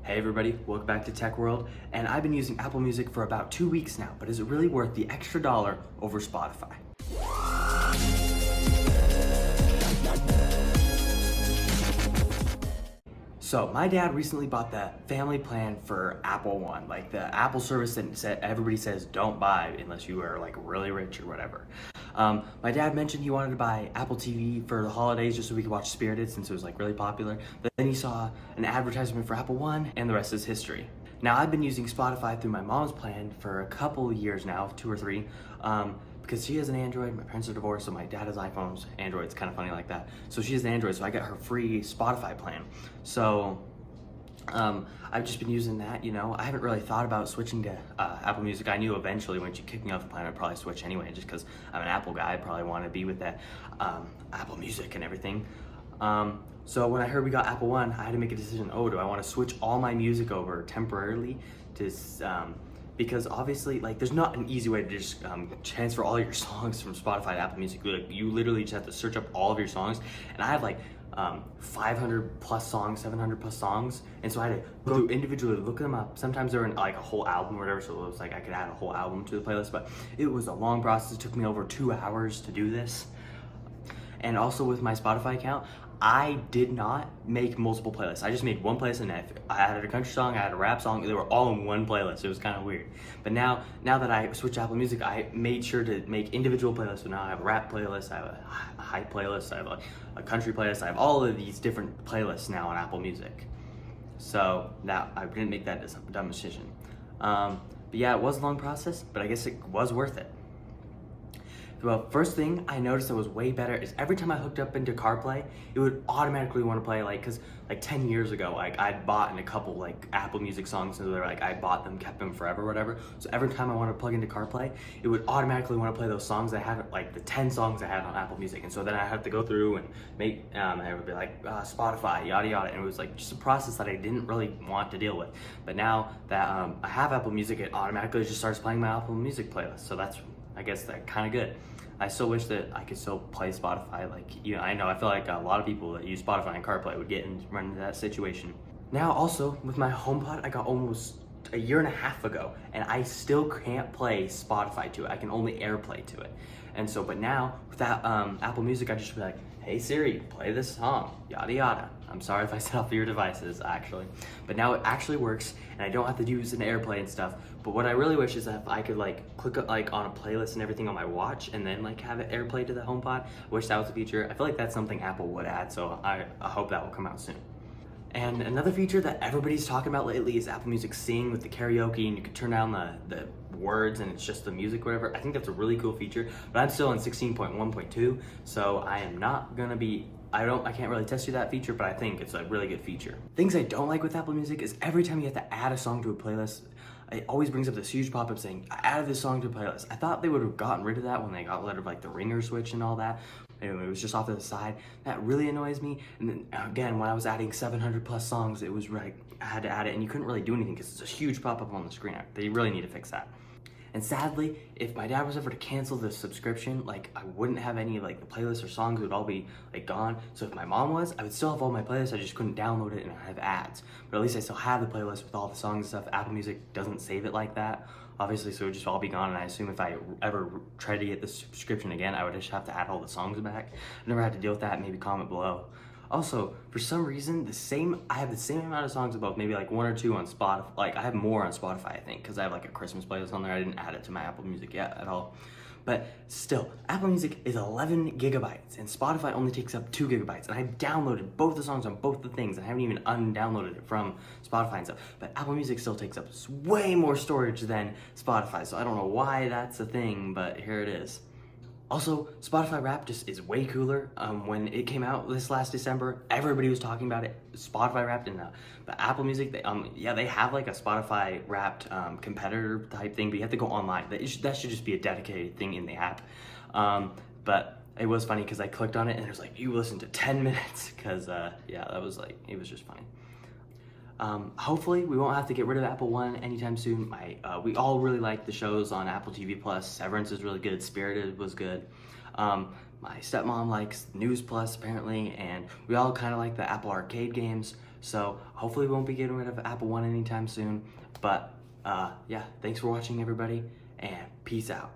Hey everybody, welcome back to Tech World, and I've been using Apple Music for about 2 weeks now, but is it really worth the extra dollar over Spotify? So my dad recently bought the family plan for Apple One, like the Apple service that everybody says don't buy unless you are like really rich or whatever. My dad mentioned he wanted to buy Apple TV for the holidays just so we could watch Spirited since it was like really popular. But then he saw an advertisement for Apple One and the rest is history. Now I've been using Spotify through my mom's plan for a couple years now, 2 or 3, because she has an Android, my parents are divorced, so my dad has iPhones, Android's kind of funny like that. So she has an Android, so I got her free Spotify plan. So I've just been using that, you know. I haven't really thought about switching to Apple Music. I knew eventually when she kicked me off the plan, I'd probably switch anyway, just because I'm an Apple guy. I probably want to be with that Apple Music and everything. So when I heard we got Apple One, I had to make a decision. Oh, do I want to switch all my music over temporarily to because obviously, like, there's not an easy way to just transfer all your songs from Spotify to Apple Music. Like, you literally just have to search up all of your songs, and I have like 500 plus songs, 700 plus songs, and so I had to go through individually, look them up. Sometimes they're in like a whole album or whatever, so it was like I could add a whole album to the playlist, but it was a long process. It took me over 2 hours to do this. And also with my Spotify account, I did not make multiple playlists. I just made one playlist, and I added a country song, I had a rap song. They were all in one playlist. It was kind of weird. But now that I switched to Apple Music, I made sure to make individual playlists. So now I have a rap playlist, I have a hype playlist, I have a country playlist. I have all of these different playlists now on Apple Music. So now I didn't make that dumb decision. But yeah, it was a long process, but I guess it was worth it. Well, first thing I noticed that was way better is every time I hooked up into CarPlay, it would automatically want to play, like, cause like 10 years ago, like I'd bought in a couple like Apple Music songs, and they're like I bought them, kept them forever, whatever. So every time I want to plug into CarPlay, it would automatically want to play those songs I had, like the 10 songs I had on Apple Music. And so then I had to go through and make, it would be like Spotify, yada yada, and it was like just a process that I didn't really want to deal with. But now that I have Apple Music, it automatically just starts playing my Apple Music playlist. So that's, I guess, that kind of good. I still wish that I could still play Spotify. Like, you know, I feel like a lot of people that use Spotify and CarPlay would run into that situation. Now also, with my HomePod, I got almost a year and a half ago, and I still can't play Spotify to it. I can only AirPlay to it. And so, but now, with that Apple Music, I just be like, hey Siri, play this song, yada yada. I'm sorry if I set off your devices, actually. But now it actually works, and I don't have to use an AirPlay and stuff. But what I really wish is that if I could like click like on a playlist and everything on my watch, and then like have it AirPlay to the HomePod. I wish that was a feature. I feel like that's something Apple would add, so I hope that will come out soon. And another feature that everybody's talking about lately is Apple Music Sing with the karaoke, and you can turn down the words and it's just the music, whatever. I think that's a really cool feature, but I'm still in 16.1.2, so I am not gonna be, I can't really test you that feature, but I think it's a really good feature. Things I don't like with Apple Music is every time you have to add a song to a playlist, it always brings up this huge pop-up saying, I added this song to a playlist. I thought they would have gotten rid of that when they got rid of like the ringer switch and all that. And it was just off to the side. That really annoys me. And then again, when I was adding 700 plus songs, it was like I had to add it, and you couldn't really do anything because it's a huge pop-up on the screen. They really need to fix that. And sadly, if my dad was ever to cancel the subscription, like I wouldn't have any, like the playlists or songs would all be like gone. So if my mom was, I would still have all my playlists. I just couldn't download it and have ads. But at least I still have the playlist with all the songs and stuff. Apple Music doesn't save it like that, obviously, so it would just all be gone. And I assume if I ever tried to get the subscription again, I would just have to add all the songs back. I've never had to deal with that. Maybe comment below. Also, for some reason, I have the same amount of songs above, maybe like 1 or 2 on Spotify. Like, I have more on Spotify, I think, because I have like a Christmas playlist on there. I didn't add it to my Apple Music yet at all. But still, Apple Music is 11 gigabytes, and Spotify only takes up 2 gigabytes. And I've downloaded both the songs on both the things, and I haven't even undownloaded it from Spotify and stuff. But Apple Music still takes up way more storage than Spotify, so I don't know why that's a thing, but here it is. Also, Spotify Wrapped just is way cooler. When it came out this last December, everybody was talking about it. Spotify Wrapped and the Apple Music, they have like a Spotify Wrapped competitor type thing, but you have to go online. That should just be a dedicated thing in the app. But it was funny because I clicked on it and it was like, you listen to 10 minutes, because that was like, it was just funny. Hopefully we won't have to get rid of Apple One anytime soon. We all really like the shows on Apple TV Plus. Severance is really good. Spirited was good. My stepmom likes News Plus apparently, and we all kind of like the Apple Arcade games. So hopefully we won't be getting rid of Apple One anytime soon. But yeah, thanks for watching, everybody, and peace out.